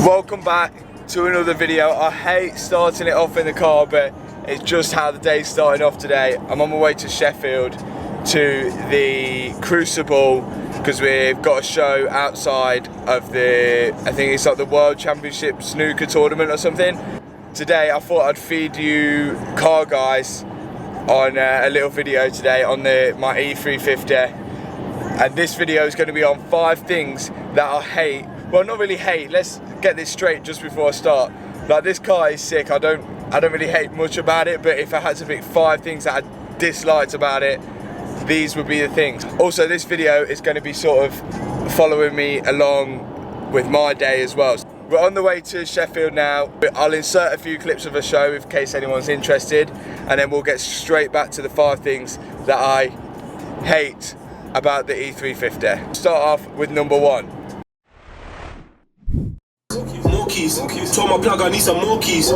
Welcome back to another video. I hate starting it off in the car, but it's just how the day's starting off today. I'm on my way to Sheffield to the Crucible because we've got a show outside of the, I think it's like the World Championship snooker tournament or something. Today I thought I'd feed you car guys on a little video today on my E350, and this video is going to be on 5 things that I hate. Well, not really hate, let's get this straight just before I start. Like, this car is sick, I don't really hate much about it, but if I had to pick 5 things that I disliked about it, these would be the things. Also, this video is going to be sort of following me along with my day as well. We're on the way to Sheffield now. I'll insert a few clips of the show in case anyone's interested, and then we'll get straight back to the 5 things that I hate about the E350. Start off with number 1. More keys. Told my plug I need some more keys.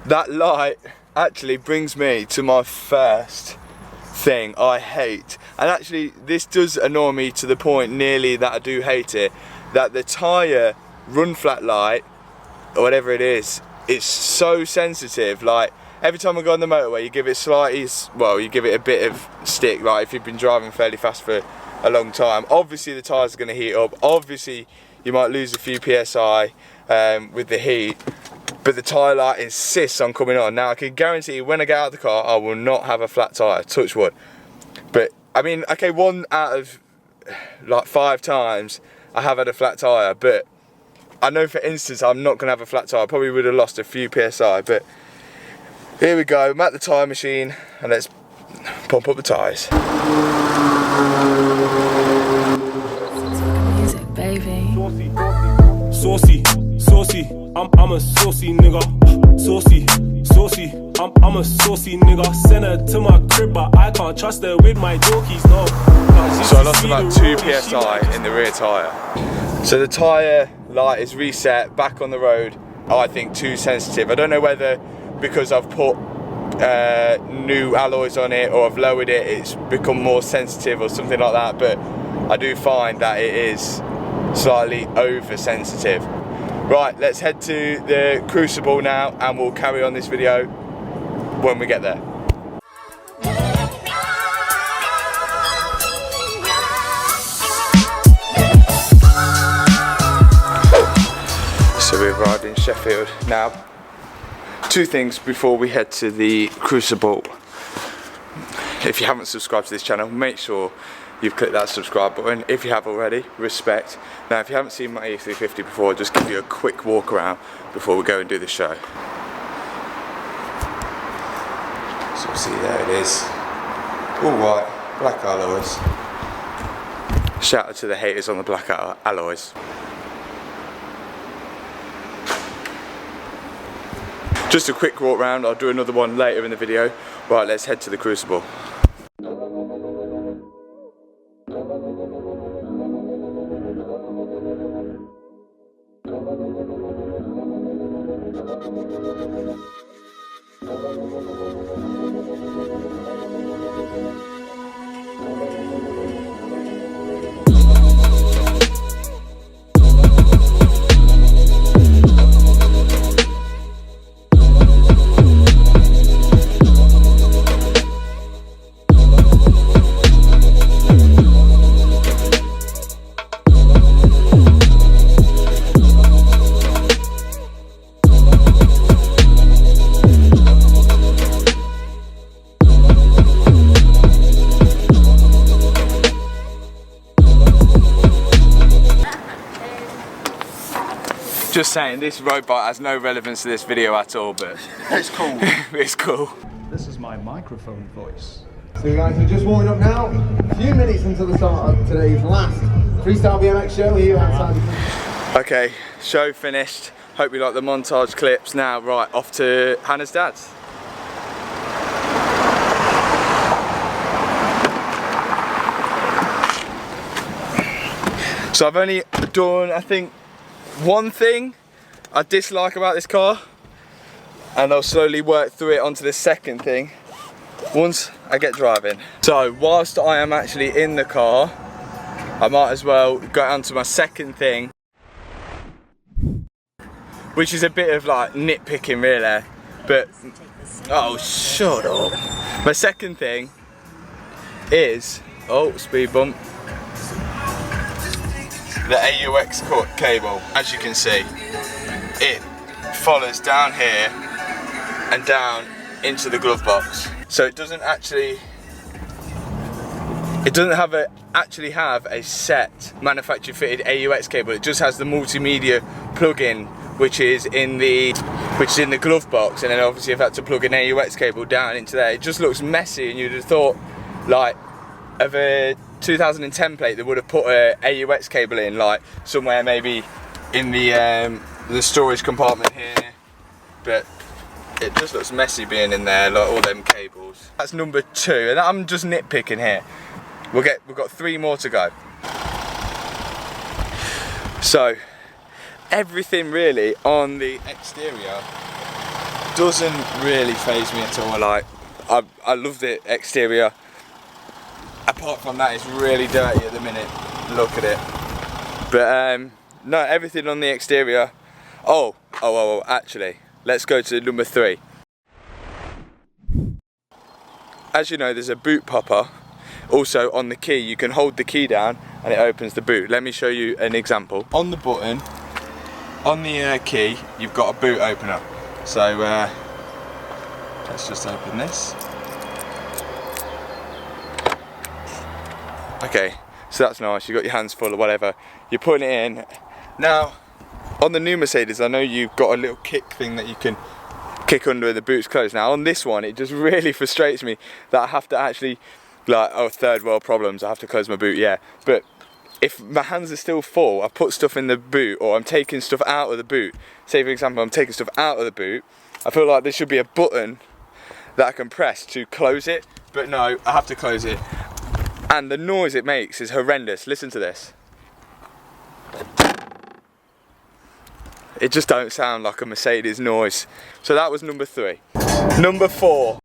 That light actually brings me to my first thing I hate, and actually this does annoy me to the point nearly that I do hate it, that the tyre run flat light or whatever it is, it's so sensitive. Like, every time I go on the motorway you give it slightly, well, you give it a bit of stick. Like, if you've been driving fairly fast for a long time, obviously the tyres are going to heat up, obviously you might lose a few PSI with the heat, but the tyre light insists on coming on. Now I can guarantee when I get out of the car I will not have a flat tyre, touch wood. But I mean, okay, 1 out of like 5 times I have had a flat tyre, but I know for instance I'm not going to have a flat tyre. I probably would have lost a few PSI, but here we go, I'm at the tyre machine and let's pump up the tyres. Music, baby. Saucy, I'm a saucy nigga. Saucy, I'm a saucy nigga. Send her to my crib, but I can't trust her with my dorkies, no. So I lost about 2 PSI in the rear tyre. So the tyre light is reset, back on the road. I think too sensitive. I don't know whether because I've put new alloys on it or I've lowered it, it's become more sensitive or something like that, but I do find that it is slightly oversensitive. Right, let's head to the Crucible now and we'll carry on this video when we get there. So we've arrived in Sheffield now. 2 things before we head to the Crucible. If you haven't subscribed to this channel, make sure you've clicked that subscribe button. If you have already, respect. Now, if you haven't seen my E350 before, I'll just give you a quick walk around before we go and do the show. So see, there it is. All white, black alloys. Shout out to the haters on the black alloys. Just a quick walk round, I'll do another one later in the video. Right, let's head to the Crucible. Just saying, this road bike has no relevance to this video at all, but It's cool. it's cool. This is my microphone voice. So guys, we're just warming up now. A few minutes until the start of today's last freestyle BMX show here outside. Okay, show finished. Hope you like the montage clips. Now, right, off to Hannah's dad's. So I've only done, I think, 1 thing I dislike about this car, and I'll slowly work through it onto the second thing once I get driving. So whilst I am actually in the car, I might as well go on to my second thing. which is a bit of like nitpicking really, but oh, shut up. My second thing is, oh, speed bump, the AUX cable. As you can see, it follows down here and down into the glove box, so it doesn't actually have a set manufacturer fitted AUX cable. It just has the multimedia plug-in, which is in the glove box, and then obviously I've had to plug an AUX cable down into there. It just looks messy, and you'd have thought like of a 2010 plate they would have put a AUX cable in like somewhere maybe in the storage compartment here, but it just looks messy being in there, like all them cables. That's number 2, and I'm just nitpicking here. We've got 3 more to go. So everything really on the exterior doesn't really faze me at all. Like I love the exterior. Apart from that, it's really dirty at the minute. Look at it. But no, everything on the exterior. Oh, actually, let's go to number 3. As you know, there's a boot popper. Also on the key, you can hold the key down and it opens the boot. Let me show you an example. On the button, on the key, you've got a boot opener. So let's just open this. Okay, so that's nice. You've got your hands full or whatever. You're putting it in. Now, on the new Mercedes, I know you've got a little kick thing that you can kick under the boot's closed. Now on this one, it just really frustrates me that I have to actually, like, oh, third world problems, I have to close my boot, yeah. But if my hands are still full, I put stuff in the boot, or I'm taking stuff out of the boot. Say for example, I'm taking stuff out of the boot, I feel like there should be a button that I can press to close it, but no, I have to close it. And the noise it makes is horrendous. Listen to this. It just don't sound like a Mercedes noise. So that was number 3. Number 4.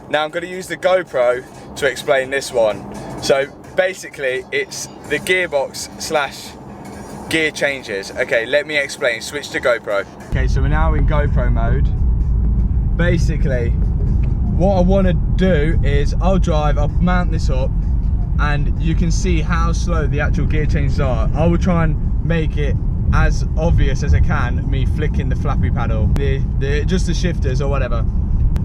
Now I'm going to use the GoPro to explain this one. So basically it's the gearbox / gear changes. Okay, let me explain. Switch to GoPro. Okay, so we're now in GoPro mode. Basically, what I want to do is I'll mount this up, and you can see how slow the actual gear changes are. I will try and make it as obvious as I can, me flicking the flappy paddle, just the shifters or whatever.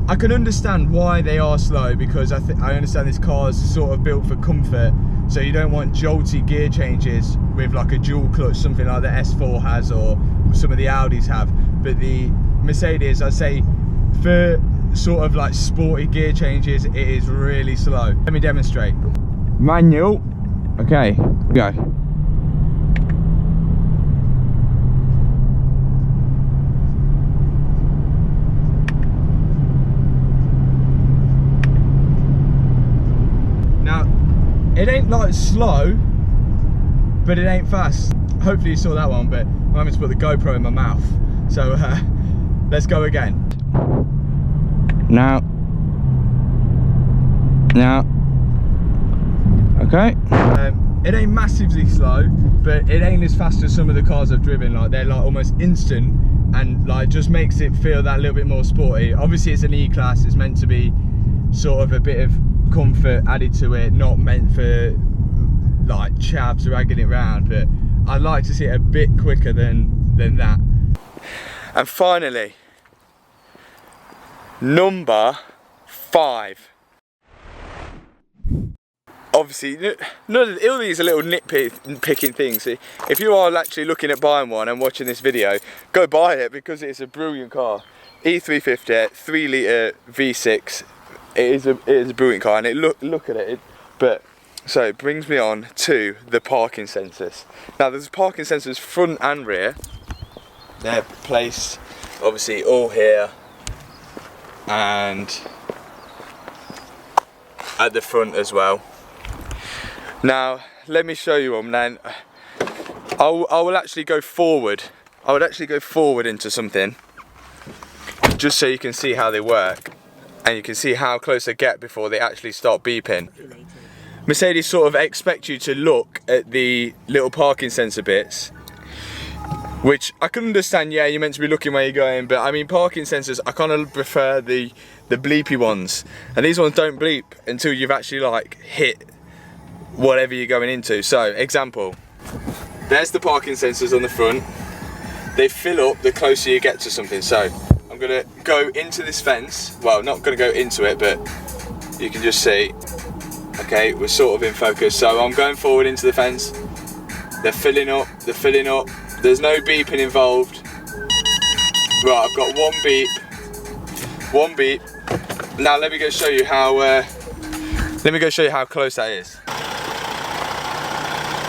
I can understand why they are slow, because I understand this car's sort of built for comfort, so you don't want jolty gear changes with like a dual clutch, something like the S4 has or some of the Audis have. But the Mercedes, I'd say for sort of like sporty gear changes, it is really slow. Let me demonstrate. Manual. Okay, go. Now, it ain't like slow, but it ain't fast. Hopefully you saw that one, but I'm having to put the GoPro in my mouth. So let's go again. Now, okay. It ain't massively slow, but it ain't as fast as some of the cars I've driven. Like, they're like almost instant, and like just makes it feel that little bit more sporty. Obviously it's an E-Class, it's meant to be sort of a bit of comfort added to it, not meant for like chavs dragging it around, but I'd like to see it a bit quicker than that. And finally, number 5. Obviously, all these are little nitpicking things. If you are actually looking at buying one and watching this video, go buy it, because it's a brilliant car. E350, 3 litre V6. It is a brilliant car, and look at it. So it brings me on to the parking sensors. Now there's parking sensors front and rear. They're placed obviously all here and at the front as well. Now let me show you them. Then I will actually go forward. I would actually go forward into something just so you can see how they work, and you can see how close they get before they actually start beeping. Mercedes sort of expect you to look at the little parking sensor bits which I can understand, yeah, you're meant to be looking where you're going, but I mean parking sensors, I kind of prefer the bleepy ones, and these ones don't bleep until you've actually like hit whatever you're going into. So example, there's the parking sensors on the front. They fill up the closer you get to something. So I'm gonna go into this fence. Well, not gonna go into it, but you can just see, okay, we're sort of in focus. So I'm going forward into the fence. They're filling up, they're filling up. There's no beeping involved. Right, I've got one beep. Now let me go show you how close that is.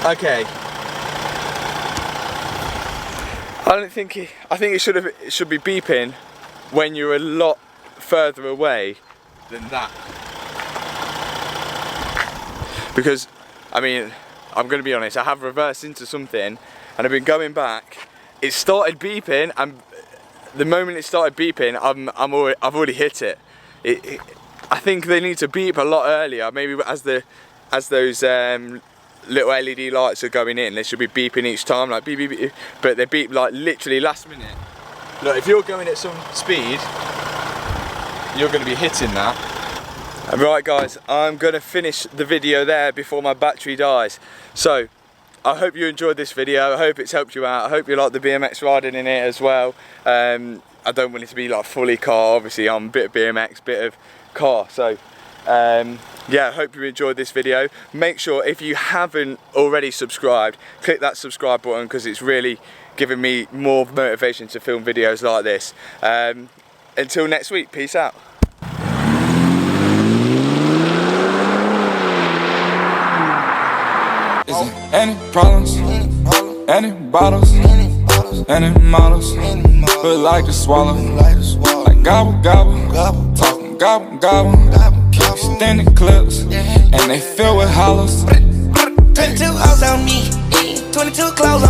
Okay. I think it should be beeping when you're a lot further away than that. Because, I mean, I'm going to be honest, I have reversed into something and I've been going back. It started beeping, and the moment it started beeping, I've already hit it. I think they need to beep a lot earlier. Maybe as those little LED lights are going in, they should be beeping each time, like beep beep beep. But they beep like literally last minute. Look, if you're going at some speed, you're going to be hitting that. Right guys, I'm going to finish the video there before my battery dies. So, I hope you enjoyed this video, I hope it's helped you out, I hope you like the BMX riding in it as well. I don't want it to be like fully car, obviously I'm a bit of BMX, bit of car. So, yeah, I hope you enjoyed this video. Make sure, if you haven't already subscribed, click that subscribe button, because it's really giving me more motivation to film videos like this. Until next week, peace out. Any problems, any bottles, any models, but like to swallow, like gobble, gobble, talking gobble, gobble, keep extending clips, and they fill with hollows. 22 hoes on me, 22 clothes on